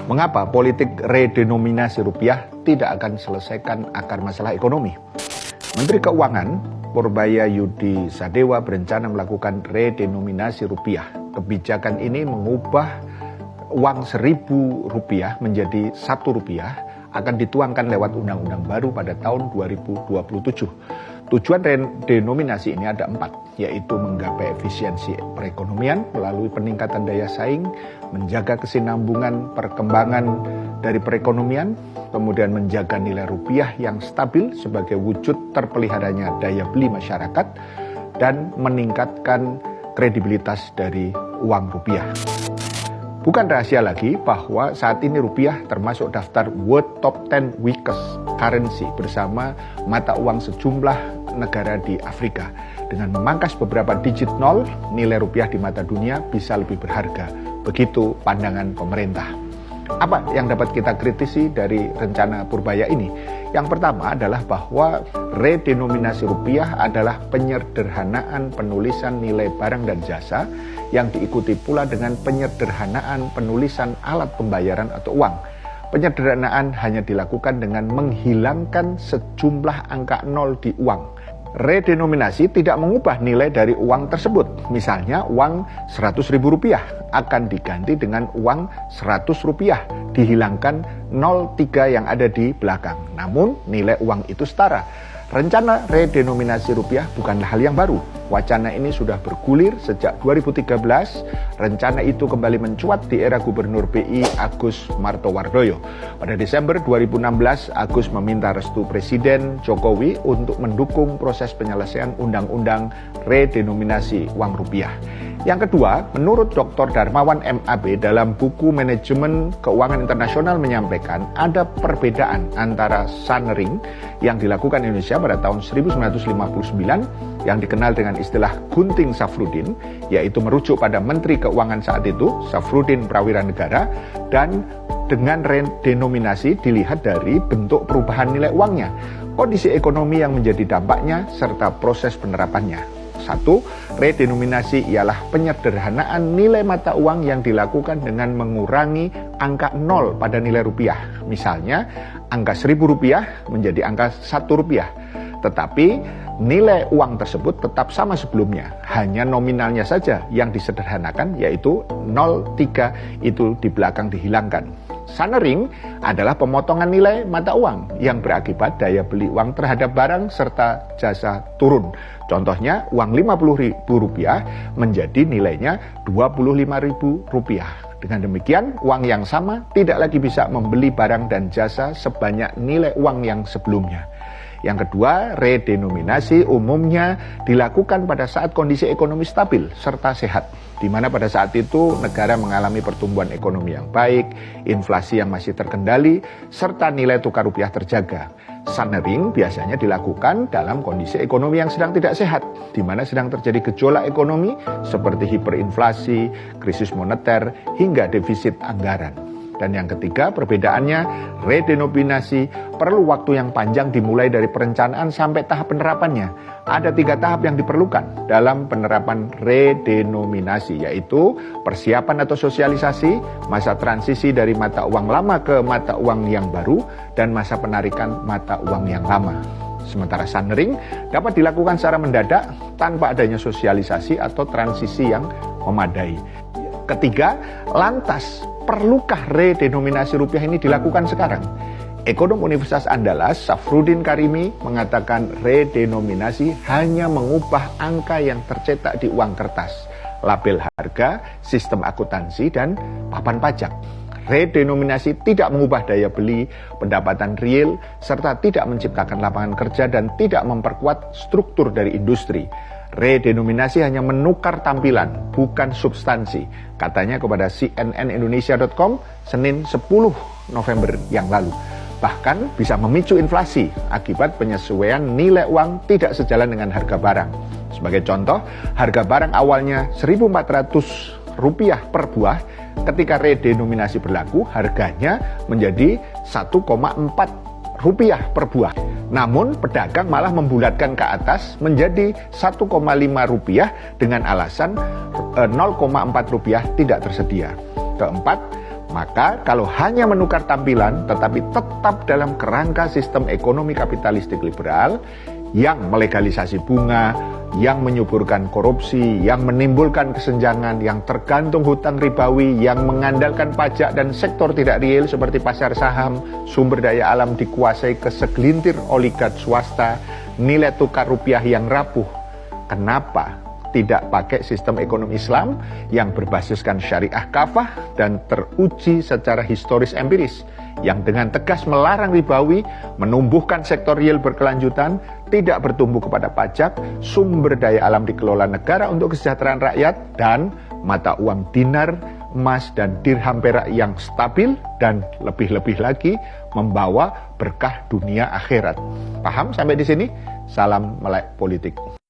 Mengapa politik redenominasi rupiah tidak akan selesaikan akar masalah ekonomi? Menteri Keuangan Purbaya Yudi Sadewa berencana melakukan redenominasi rupiah. Kebijakan ini mengubah uang Rp1.000 menjadi Rp1 akan dituangkan lewat undang-undang baru pada tahun 2027. Tujuan redenominasi ini ada 4, yaitu menggapai efisiensi perekonomian melalui peningkatan daya saing, menjaga kesinambungan perkembangan dari perekonomian, kemudian menjaga nilai rupiah yang stabil sebagai wujud terpeliharanya daya beli masyarakat, dan meningkatkan kredibilitas dari uang rupiah. Bukan rahasia lagi bahwa saat ini rupiah termasuk daftar World Top 10 Weakest Currency bersama mata uang sejumlah negara di Afrika. Dengan memangkas beberapa digit nol, nilai rupiah di mata dunia bisa lebih berharga. Begitu pandangan pemerintah. Apa yang dapat kita kritisi dari rencana Purbaya ini? Yang pertama adalah bahwa redenominasi rupiah adalah penyederhanaan penulisan nilai barang dan jasa yang diikuti pula dengan penyederhanaan penulisan alat pembayaran atau uang. Penyederhanaan hanya dilakukan dengan menghilangkan sejumlah angka nol di uang. Redenominasi tidak mengubah nilai dari uang tersebut. Misalnya uang Rp100.000 akan diganti dengan uang Rp100, dihilangkan 03 yang ada di belakang. Namun nilai uang itu setara. Rencana redenominasi rupiah bukanlah hal yang baru. Wacana ini sudah bergulir sejak 2013. Rencana itu kembali mencuat di era Gubernur BI Agus Martowardoyo. Pada Desember 2016, Agus meminta restu Presiden Jokowi untuk mendukung proses penyelesaian undang-undang redenominasi uang rupiah. Yang kedua, menurut Dr. Darmawan MAB dalam buku Manajemen Keuangan Internasional menyampaikan ada perbedaan antara Sanering yang dilakukan Indonesia pada tahun 1959 yang dikenal dengan istilah Gunting Safrudin, yaitu merujuk pada Menteri Keuangan saat itu, Safrudin Prawiranegara, dan dengan redenominasi dilihat dari bentuk perubahan nilai uangnya, kondisi ekonomi yang menjadi dampaknya, serta proses penerapannya. 1. Redenominasi ialah penyederhanaan nilai mata uang yang dilakukan dengan mengurangi angka 0 pada nilai rupiah. Misalnya, angka Rp1.000 menjadi angka Rp1. Tetapi nilai uang tersebut tetap sama sebelumnya, hanya nominalnya saja yang disederhanakan, yaitu 03 itu di belakang dihilangkan. Sanering adalah pemotongan nilai mata uang yang berakibat daya beli uang terhadap barang serta jasa turun. Contohnya, uang Rp50.000 menjadi nilainya Rp25.000. Dengan demikian, uang yang sama tidak lagi bisa membeli barang dan jasa sebanyak nilai uang yang sebelumnya. Yang kedua, redenominasi umumnya dilakukan pada saat kondisi ekonomi stabil serta sehat, di mana pada saat itu negara mengalami pertumbuhan ekonomi yang baik, inflasi yang masih terkendali, serta nilai tukar rupiah terjaga. Sanering biasanya dilakukan dalam kondisi ekonomi yang sedang tidak sehat, di mana sedang terjadi gejolak ekonomi seperti hiperinflasi, krisis moneter, hingga defisit anggaran. Dan yang ketiga, perbedaannya, redenominasi perlu waktu yang panjang dimulai dari perencanaan sampai tahap penerapannya. Ada 3 tahap yang diperlukan dalam penerapan redenominasi, yaitu persiapan atau sosialisasi, masa transisi dari mata uang lama ke mata uang yang baru, dan masa penarikan mata uang yang lama. Sementara Sanering dapat dilakukan secara mendadak tanpa adanya sosialisasi atau transisi yang memadai. Ketiga, lantas perlukah redenominasi rupiah ini dilakukan sekarang? Ekonom Universitas Andalas, Safrudin Karimi, mengatakan redenominasi hanya mengubah angka yang tercetak di uang kertas, label harga, sistem akuntansi, dan papan pajak. Redenominasi tidak mengubah daya beli, pendapatan real, serta tidak menciptakan lapangan kerja dan tidak memperkuat struktur dari industri. Redenominasi hanya menukar tampilan, bukan substansi, katanya kepada cnnindonesia.com Senin 10 November yang lalu. Bahkan bisa memicu inflasi akibat penyesuaian nilai uang tidak sejalan dengan harga barang. Sebagai contoh, harga barang awalnya Rp1.400 per buah, ketika redenominasi berlaku, harganya menjadi Rp1,4 per buah. Namun pedagang malah membulatkan ke atas menjadi Rp1,5 dengan alasan Rp0,4 tidak tersedia. Keempat, Maka kalau hanya menukar tampilan tetapi tetap dalam kerangka sistem ekonomi kapitalistik liberal yang melegalisasi bunga, yang menyuburkan korupsi, yang menimbulkan kesenjangan, yang tergantung hutang ribawi, yang mengandalkan pajak dan sektor tidak real seperti pasar saham, sumber daya alam dikuasai ke segelintir oligark swasta, nilai tukar rupiah yang rapuh. Kenapa tidak pakai sistem ekonomi Islam yang berbasiskan syariah kafah dan teruji secara historis empiris, yang dengan tegas melarang ribawi, menumbuhkan sektor real berkelanjutan, tidak bertumbuh kepada pajak, sumber daya alam dikelola negara untuk kesejahteraan rakyat, dan mata uang dinar, emas, dan dirham perak yang stabil dan lebih-lebih lagi membawa berkah dunia akhirat. Paham sampai di sini? Salam melek politik.